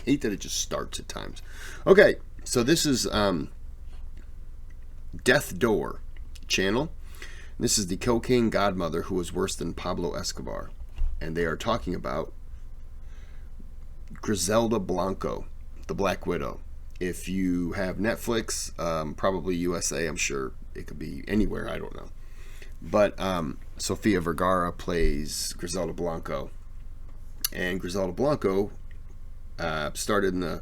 hate that it just starts at times. Okay, so this is DeathDoor channel. This is the cocaine godmother who was worse than Pablo Escobar. And they are talking about Griselda Blanco, the Black Widow. If you have Netflix, probably USA, I'm sure it could be anywhere, I don't know. But Sofia Vergara plays Griselda Blanco. And Griselda Blanco started in the...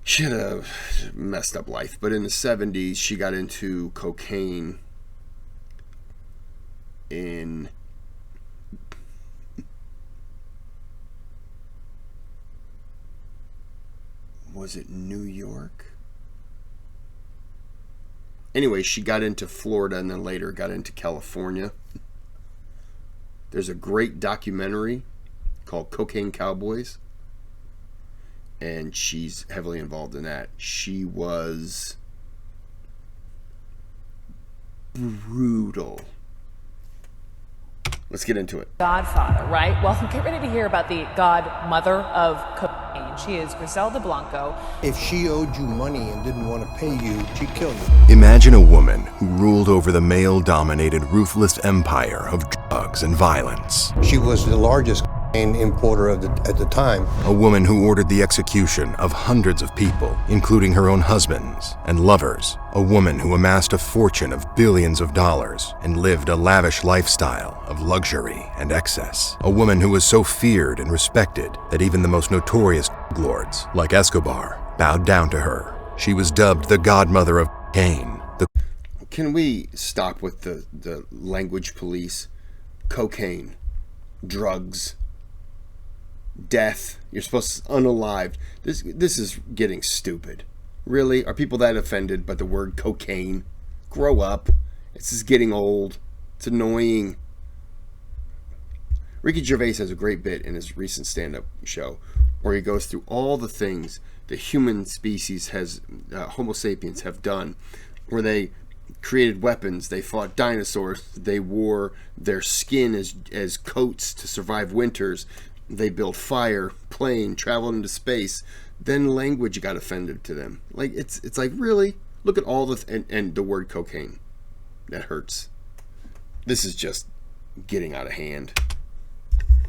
She had a messed up life, but in the 70s, she got into cocaine in... Was it New York? Anyway, she got into Florida and then later got into California. There's a great documentary called Cocaine Cowboys, and she's heavily involved in that. She was brutal. Let's get into it. Godfather, right? Well, get ready to hear about the godmother of cocaine. She is Griselda Blanco. If she owed you money and didn't want to pay you, she'd kill you. Imagine a woman who ruled over the male-dominated, ruthless empire of drugs and violence. She was the largest importer at the time. A woman who ordered the execution of hundreds of people, including her own husbands and lovers. A woman who amassed a fortune of billions of dollars and lived a lavish lifestyle of luxury and excess. A woman who was so feared and respected that even the most notorious drug lords, like Escobar, bowed down to her. She was dubbed the godmother of cocaine. Can we stop with the language police? Cocaine, drugs, death. You're supposed to unalived. This is getting stupid. Really? Are people that offended by the word cocaine? Grow up. This is getting old. It's annoying. Ricky Gervais has a great bit in his recent stand-up show where he goes through all the things the human species has, Homo sapiens, have done, where they created weapons, they fought dinosaurs, they wore their skin as coats to survive winters, they built fire, plane, traveled into space. Then language got offended to them. Like it's like, really? Look at all the and the word cocaine. That hurts. This is just getting out of hand.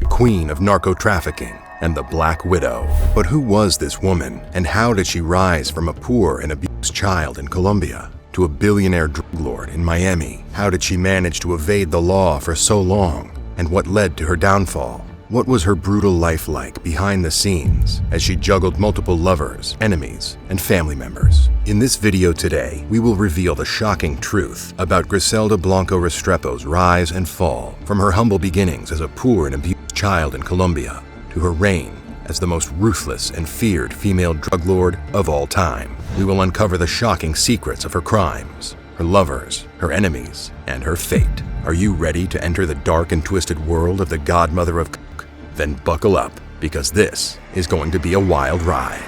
Queen of narco-trafficking and the Black Widow. But who was this woman, and how did she rise from a poor and abused child in Colombia to a billionaire drug lord in Miami? How did she manage to evade the law for so long, and what led to her downfall? What was her brutal life like behind the scenes as she juggled multiple lovers, enemies, and family members? In this video today, we will reveal the shocking truth about Griselda Blanco Restrepo's rise and fall from her humble beginnings as a poor and abused child in Colombia to her reign as the most ruthless and feared female drug lord of all time. We will uncover the shocking secrets of her crimes, her lovers, her enemies, and her fate. Are you ready to enter the dark and twisted world of the godmother of coke? Then buckle up, because this is going to be a wild ride.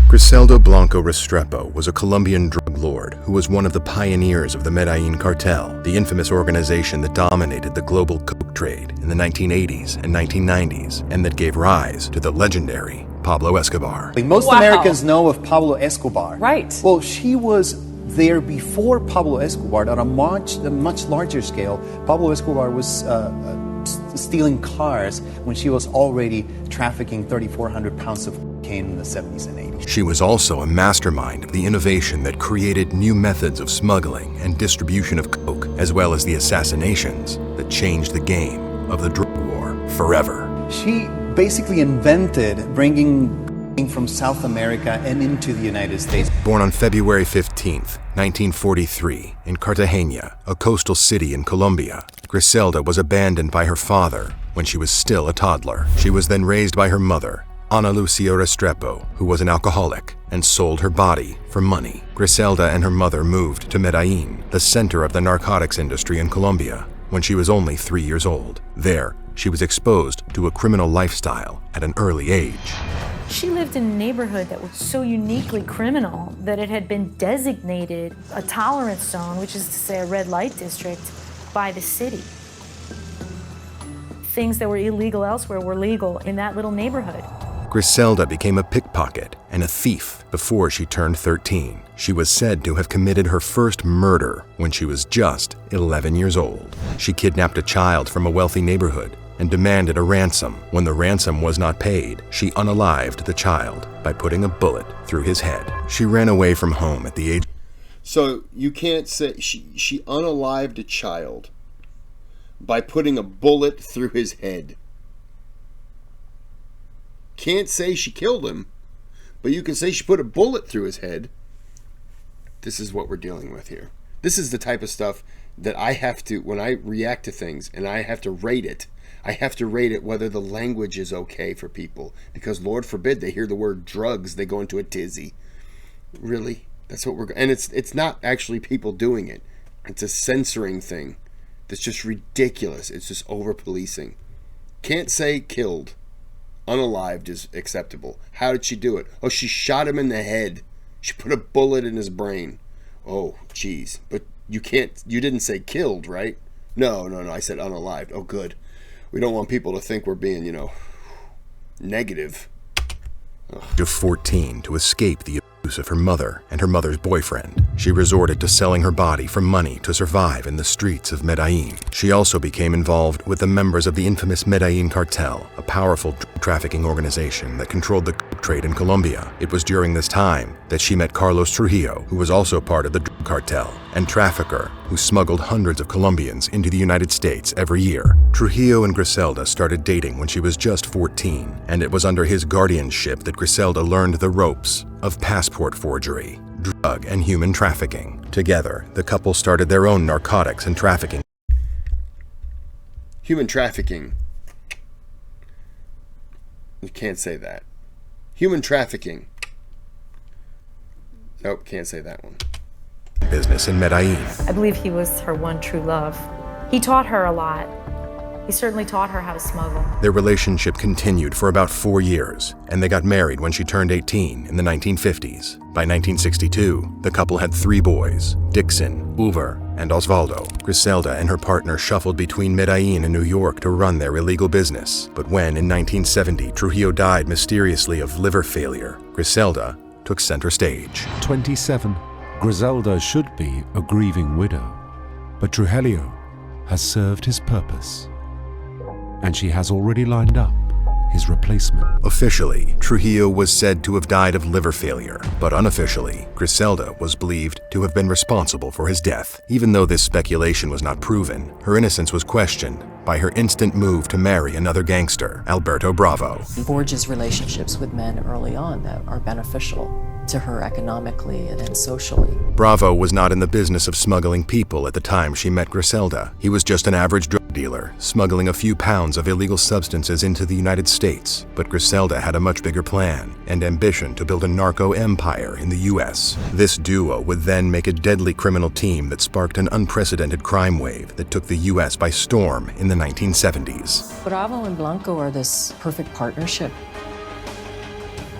Griselda Blanco Restrepo was a Colombian drug lord who was one of the pioneers of the Medellin cartel, the infamous organization that dominated the global coke trade in the 1980s and 1990s, and that gave rise to the legendary Pablo Escobar. Most Americans know of Pablo Escobar. Right. Well, she was there before Pablo Escobar on a much larger scale. Pablo Escobar was stealing cars when she was already trafficking 3,400 pounds of cocaine in the 70s and 80s. She was also a mastermind of the innovation that created new methods of smuggling and distribution of coke, as well as the assassinations that changed the game of the drug war forever. She basically invented bringing cocaine from South America and into the United States. Born on February 15th, 1943, in Cartagena, a coastal city in Colombia, Griselda was abandoned by her father when she was still a toddler. She was then raised by her mother, Ana Lucia Restrepo, who was an alcoholic and sold her body for money. Griselda and her mother moved to Medellin, the center of the narcotics industry in Colombia, when she was only 3 years old. There, she was exposed to a criminal lifestyle at an early age. She lived in a neighborhood that was so uniquely criminal that it had been designated a tolerance zone, which is to say a red light district, by the city. things that were illegal elsewhere were legal in that little neighborhood. Griselda became a pickpocket and a thief before she turned 13. She was said to have committed her first murder when she was just 11 years old. She kidnapped a child from a wealthy neighborhood and demanded a ransom. When the ransom was not paid, she unalived the child by putting a bullet through his head. She ran away from home at the age... So you can't say she unalived a child by putting a bullet through his head. Can't say she killed him, but you can say she put a bullet through his head. This is what we're dealing with here. This is the type of stuff that I have to, when I react to things and I have to rate it, I have to rate it whether the language is okay for people. Because Lord forbid they hear the word drugs, they go into a tizzy. Really? That's what we're... And it's not actually people doing it. It's a censoring thing that's just ridiculous. It's just over-policing. Can't say killed. Unalived is acceptable. How did she do it? Oh, she shot him in the head. She put a bullet in his brain. Oh, geez. But you didn't say killed, right? No, I said unalived. Oh, good. We don't want people to think we're being, negative. of 14 to escape the abuse of her mother and her mother's boyfriend. She resorted to selling her body for money to survive in the streets of Medellin. She also became involved with the members of the infamous Medellin cartel, a powerful drug trafficking organization that controlled the coke trade in Colombia. It was during this time that she met Carlos Trujillo, who was also part of the drug cartel, and trafficker who smuggled hundreds of Colombians into the United States every year. Trujillo and Griselda started dating when she was just 14, and it was under his guardianship that Griselda learned the ropes of passport forgery, drug and human trafficking. Together, the couple started their own narcotics and trafficking. Human trafficking. You can't say that. Human trafficking. Nope, can't say that one. Business in Medellin. I believe he was her one true love. He taught her a lot. He certainly taught her how to smuggle. Their relationship continued for about 4 years, and they got married when she turned 18 in the 1950s. By 1962, the couple had 3 boys, Dixon, Uber, and Osvaldo. Griselda and her partner shuffled between Medellin and New York to run their illegal business. But when, in 1970, Trujillo died mysteriously of liver failure, Griselda took center stage. 27. Griselda should be a grieving widow, but Trujillo has served his purpose, and she has already lined up his replacement. Officially, Trujillo was said to have died of liver failure, but unofficially, Griselda was believed to have been responsible for his death. Even though this speculation was not proven, her innocence was questioned by her instant move to marry another gangster, Alberto Bravo. He forges relationships with men early on that are beneficial to her economically and socially. Bravo was not in the business of smuggling people at the time she met Griselda. He was just an average drug dealer, smuggling a few pounds of illegal substances into the United States. But Griselda had a much bigger plan and ambition to build a narco empire in the U.S. This duo would then make a deadly criminal team that sparked an unprecedented crime wave that took the U.S. by storm in the 1970s. Bravo and Blanco are this perfect partnership,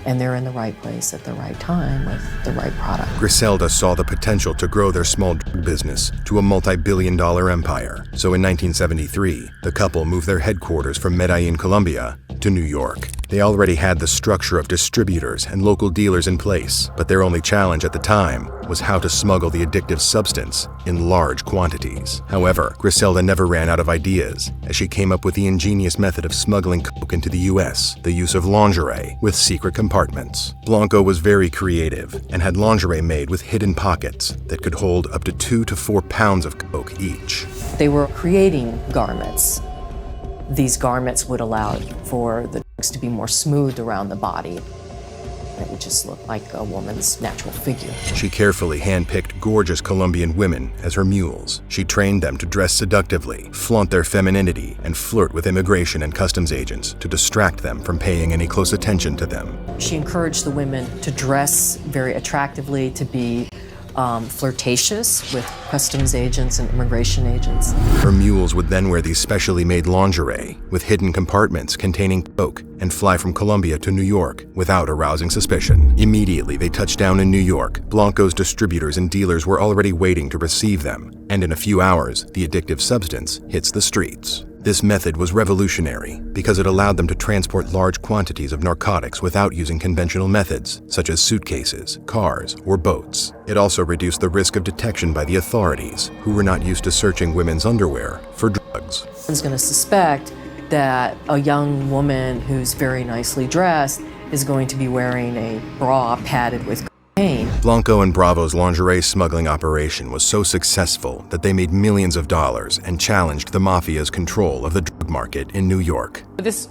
and they're in the right place at the right time with the right product. Griselda saw the potential to grow their small drug business to a multi-billion-dollar empire. So in 1973, the couple moved their headquarters from Medellin, Colombia, to New York. They already had the structure of distributors and local dealers in place, but their only challenge at the time was how to smuggle the addictive substance in large quantities. However, Griselda never ran out of ideas, as she came up with the ingenious method of smuggling coke into the U.S., the use of lingerie with secret compartments. Blanco was very creative and had lingerie made with hidden pockets that could hold up to 2 to 4 pounds of coke each. They were creating garments. These garments would allow for the drugs to be more smooth around the body. It would just look like a woman's natural figure. She carefully handpicked gorgeous Colombian women as her mules. She trained them to dress seductively, flaunt their femininity, and flirt with immigration and customs agents to distract them from paying any close attention to them. She encouraged the women to dress very attractively, to be flirtatious with customs agents and immigration agents. Her mules would then wear these specially made lingerie with hidden compartments containing coke and fly from Colombia to New York without arousing suspicion. Immediately they touched down in New York. Blanco's distributors and dealers were already waiting to receive them, and in a few hours, the addictive substance hits the streets. This method was revolutionary because it allowed them to transport large quantities of narcotics without using conventional methods, such as suitcases, cars, or boats. It also reduced the risk of detection by the authorities, who were not used to searching women's underwear for drugs. Someone's going to suspect that a young woman who's very nicely dressed is going to be wearing a bra padded with cocaine. Blanco and Bravo's lingerie smuggling operation was so successful that they made millions of dollars and challenged the mafia's control of the drug market in New York. This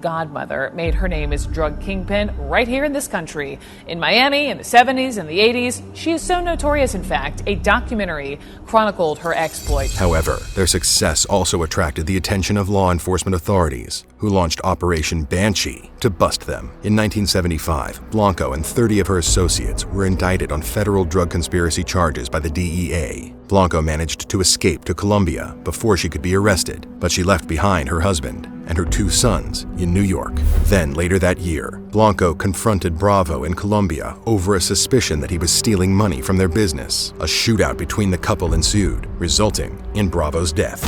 Godmother made her name as drug kingpin right here in this country. In Miami in the 70s and the 80s, she is so notorious, in fact, a documentary chronicled her exploits. However, their success also attracted the attention of law enforcement authorities, who launched Operation Banshee to bust them. In 1975, Blanco and 30 of her associates were indicted on federal drug conspiracy charges by the DEA. Blanco managed to escape to Colombia before she could be arrested, but she left behind her husband and her 2 sons in New York. Then, later that year, Blanco confronted Bravo in Colombia over a suspicion that he was stealing money from their business. A shootout between the couple ensued, resulting in Bravo's death.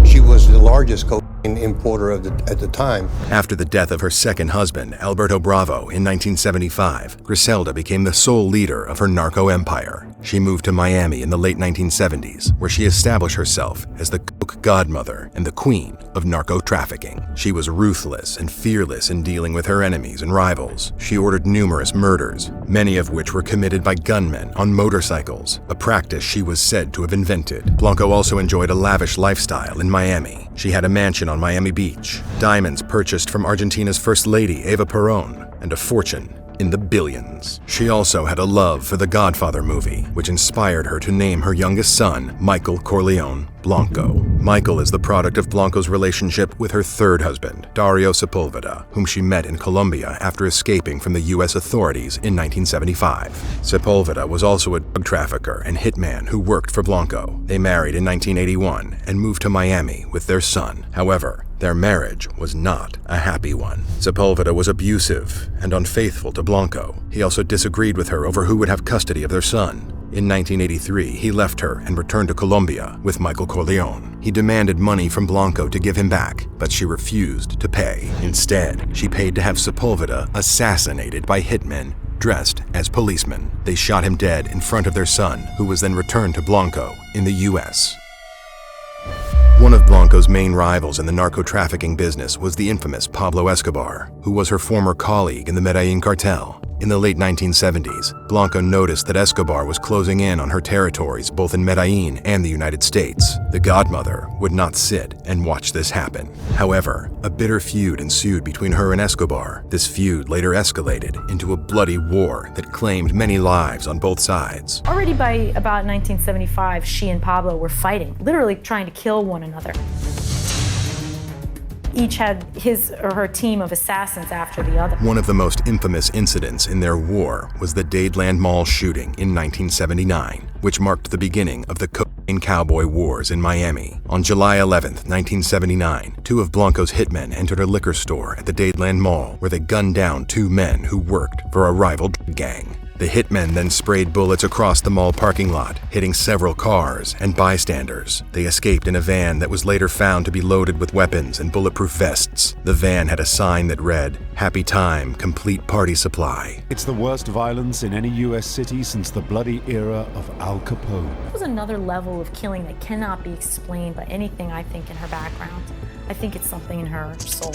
She was the largest cocaine importer at the time. After the death of her second husband, Alberto Bravo, in 1975, Griselda became the sole leader of her narco empire. She moved to Miami in the late 1970s, where she established herself as the coke godmother and the queen of narco trafficking. She was ruthless and fearless in dealing with her enemies and rivals. She ordered numerous murders, many of which were committed by gunmen on motorcycles, a practice she was said to have invented. Blanco also enjoyed a lavish lifestyle in Miami. She had a mansion on Miami Beach, diamonds purchased from Argentina's First Lady, Eva Perón, and a fortune in the billions. She also had a love for the Godfather movie, which inspired her to name her youngest son, Michael Corleone Blanco. Michael is the product of Blanco's relationship with her third husband, Dario Sepulveda, whom she met in Colombia after escaping from the U.S. authorities in 1975. Sepulveda was also a drug trafficker and hitman who worked for Blanco. They married in 1981 and moved to Miami with their son. However, their marriage was not a happy one. Sepulveda was abusive and unfaithful to Blanco. He also disagreed with her over who would have custody of their son. In 1983, he left her and returned to Colombia with Michael Corleone. He demanded money from Blanco to give him back, but she refused to pay. Instead, she paid to have Sepulveda assassinated by hitmen dressed as policemen. They shot him dead in front of their son, who was then returned to Blanco in the U.S. One of Blanco's main rivals in the narco-trafficking business was the infamous Pablo Escobar, who was her former colleague in the Medellin cartel. In the late 1970s, Blanco noticed that Escobar was closing in on her territories both in Medellin and the United States. The Godmother would not sit and watch this happen. However, a bitter feud ensued between her and Escobar. This feud later escalated into a bloody war that claimed many lives on both sides. Already by about 1975, she and Pablo were fighting, literally trying to kill one another. Each had his or her team of assassins after the other. One of the most infamous incidents in their war was the Dadeland Mall shooting in 1979, which marked the beginning of the cocaine cowboy wars in Miami. On July 11, 1979, 2 of Blanco's hitmen entered a liquor store at the Dadeland Mall where they gunned down 2 men who worked for a rival drug gang. The hitmen then sprayed bullets across the mall parking lot, hitting several cars and bystanders. They escaped in a van that was later found to be loaded with weapons and bulletproof vests. The van had a sign that read, "Happy Time, Complete Party Supply." It's the worst violence in any U.S. city since the bloody era of Al Capone. It was another level of killing that cannot be explained by anything, I think, in her background. I think it's something in her soul.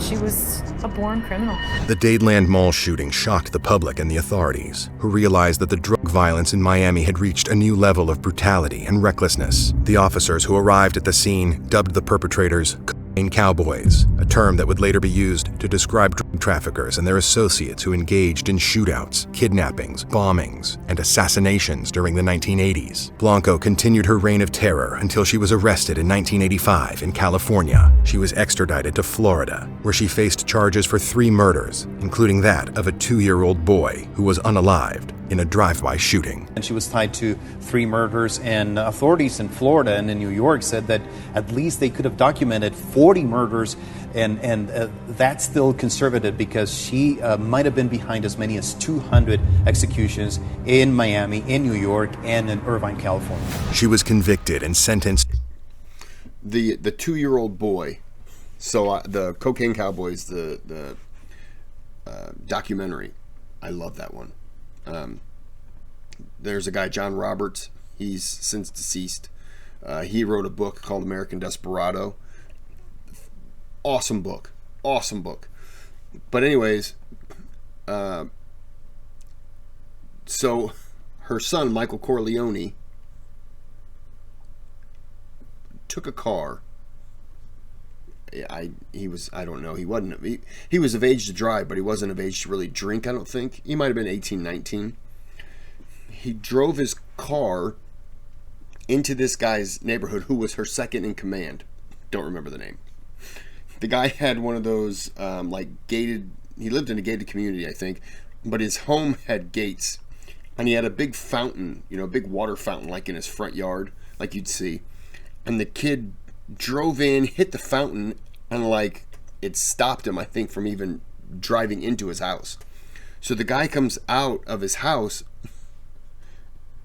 She was a born criminal. The Dadeland Mall shooting shocked the public and the authorities, who realized that the drug violence in Miami had reached a new level of brutality and recklessness. The officers who arrived at the scene dubbed the perpetrators cocaine cowboys, a term that would later be used to describe drug traffickers and their associates who engaged in shootouts, kidnappings, bombings, and assassinations during the 1980s. Blanco continued her reign of terror until she was arrested in 1985 in California. She was extradited to Florida, where she faced charges for 3 murders, including that of a 2-year-old boy who was unalived in a drive-by shooting. And she was tied to 3 murders, and authorities in Florida and in New York said that at least they could have documented 40 murders, and that's still conservative because she might have been behind as many as 200 executions in Miami, in New York, and in Irvine, California. She was convicted and sentenced. The 2-year-old boy, so the Cocaine Cowboys, the documentary, I love that one. There's a guy, John Roberts. He's since deceased. He wrote a book called American Desperado. Awesome book. But anyways, so her son, Michael Corleone, took a car. He was of age to drive, but he wasn't of age to really drink, I don't think. He might have been 18, 19. He drove his car into this guy's neighborhood, who was her second in command. Don't remember the name. The guy had one of those gated, he lived in a gated community, I think, but his home had gates, and he had a big fountain, a big water fountain like in his front yard, like you'd see. And the kid drove in, hit the fountain, and it stopped him, I think, from even driving into his house. So the guy comes out of his house.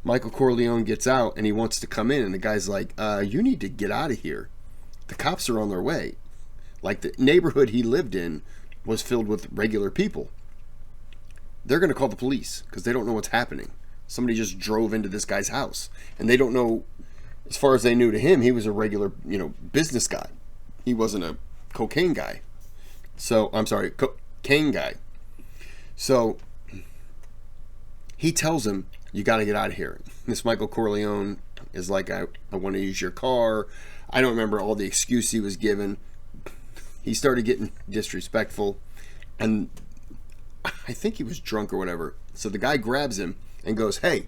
Michael Corleone gets out and he wants to come in, and the guy's like, you need to get out of here. The cops are on their way. The neighborhood he lived in was filled with regular people. They're going to call the police because they don't know what's happening. Somebody just drove into this guy's house, and they don't know. As far as they knew, to him, he was a regular, business guy. He wasn't a cocaine guy. So, I'm sorry, cocaine guy. So, he tells him, you got to get out of here. This Michael Corleone is like, I want to use your car. I don't remember all the excuse he was given. He started getting disrespectful, and I think he was drunk or whatever. So the guy grabs him and goes, hey,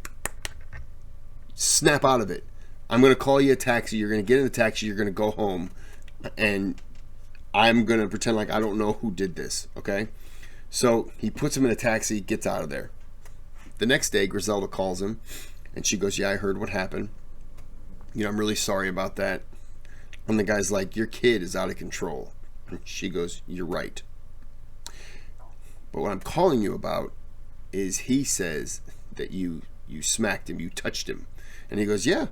snap out of it. I'm going to call you a taxi. You're going to get in the taxi. You're going to go home. And I'm going to pretend like I don't know who did this. Okay? So he puts him in a taxi, gets out of there. The next day, Griselda calls him. And she goes, yeah, I heard what happened. I'm really sorry about that. And the guy's like, your kid is out of control. And she goes, you're right. But what I'm calling you about is he says that you smacked him. You touched him. And he goes, yeah.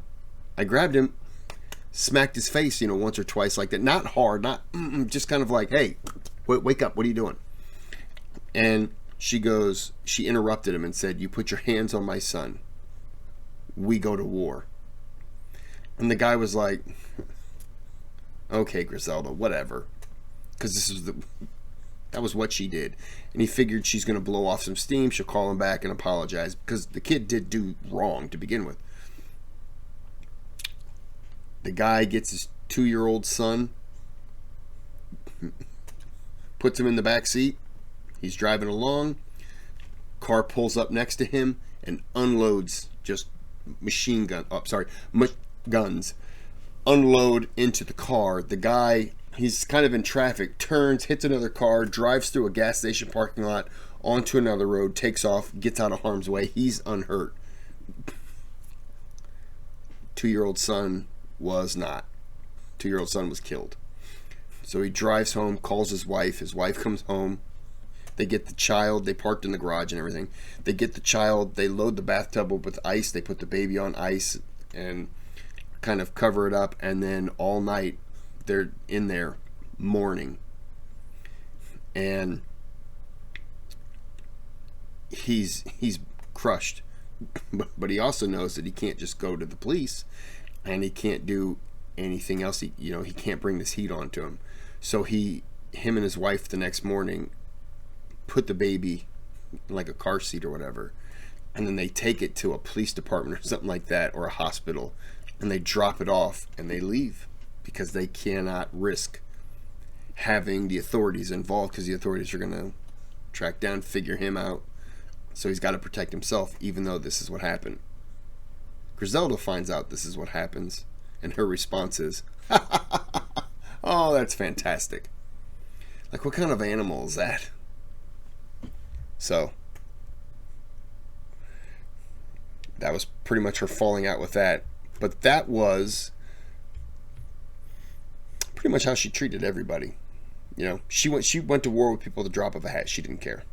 I grabbed him, smacked his face, once or twice like that. Not hard, not just kind of like, hey, wake up, what are you doing? And she interrupted him and said, you put your hands on my son. We go to war. And the guy was like, okay, Griselda, whatever. Because that was what she did. And he figured she's going to blow off some steam. She'll call him back and apologize because the kid did do wrong to begin with. The guy gets his 2-year-old son, puts him in the back seat. He's driving along. Car pulls up next to him and unloads just guns. Unload into the car. The guy, he's kind of in traffic, turns, hits another car, drives through a gas station parking lot onto another road, takes off, gets out of harm's way. He's unhurt. 2-year-old son was not. 2-year-old son was killed. So he drives home, calls his wife. His wife comes home. They get the child. They parked in the garage and everything. They get the child. They load the bathtub up with ice. They put the baby on ice and kind of cover it up. And then all night they're in there mourning. And he's crushed. But he also knows that he can't just go to the police. And he can't do anything else. He can't bring this heat onto him. So him and his wife the next morning put the baby in a car seat or whatever, and then they take it to a police department or something like that, or a hospital, and they drop it off and they leave because they cannot risk having the authorities involved, because the authorities are going to track down, figure him out. So he's got to protect himself, even though this is what happened. Griselda finds out this is what happens, and her response is, oh, that's fantastic. What kind of animal is that? So, That was pretty much her falling out with that. But that was pretty much how she treated everybody. You know, she went to war with people at the drop of a hat. She didn't care.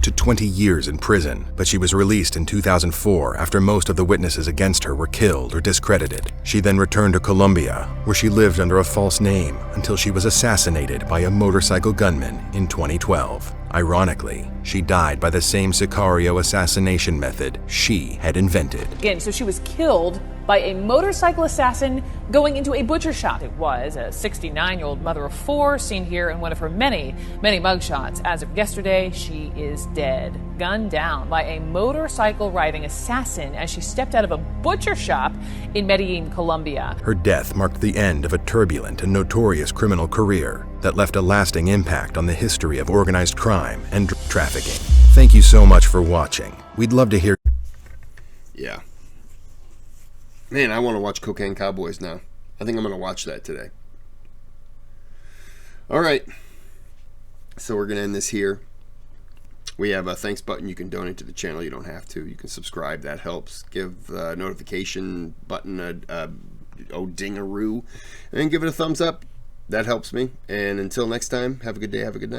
To 20 years in prison, but she was released in 2004 after most of the witnesses against her were killed or discredited. She then returned to Colombia, where she lived under a false name until she was assassinated by a motorcycle gunman in 2012. Ironically, she died by the same Sicario assassination method she had invented. Again, so she was killed by a motorcycle assassin going into a butcher shop. It was a 69-year-old mother of 4, seen here in one of her many, many mugshots. As of yesterday, she is dead, gunned down by a motorcycle-riding assassin as she stepped out of a butcher shop in Medellin, Colombia. Her death marked the end of a turbulent and notorious criminal career that left a lasting impact on the history of organized crime and drug trafficking. Thank you so much for watching. We'd love to hear. Yeah. Man, I want to watch Cocaine Cowboys now. I think I'm going to watch that today. All right. So we're going to end this here. We have a thanks button. You can donate to the channel. You don't have to. You can subscribe. That helps. Give the notification button a dingaroo. And give it a thumbs up. That helps me. And until next time, have a good day. Have a good night.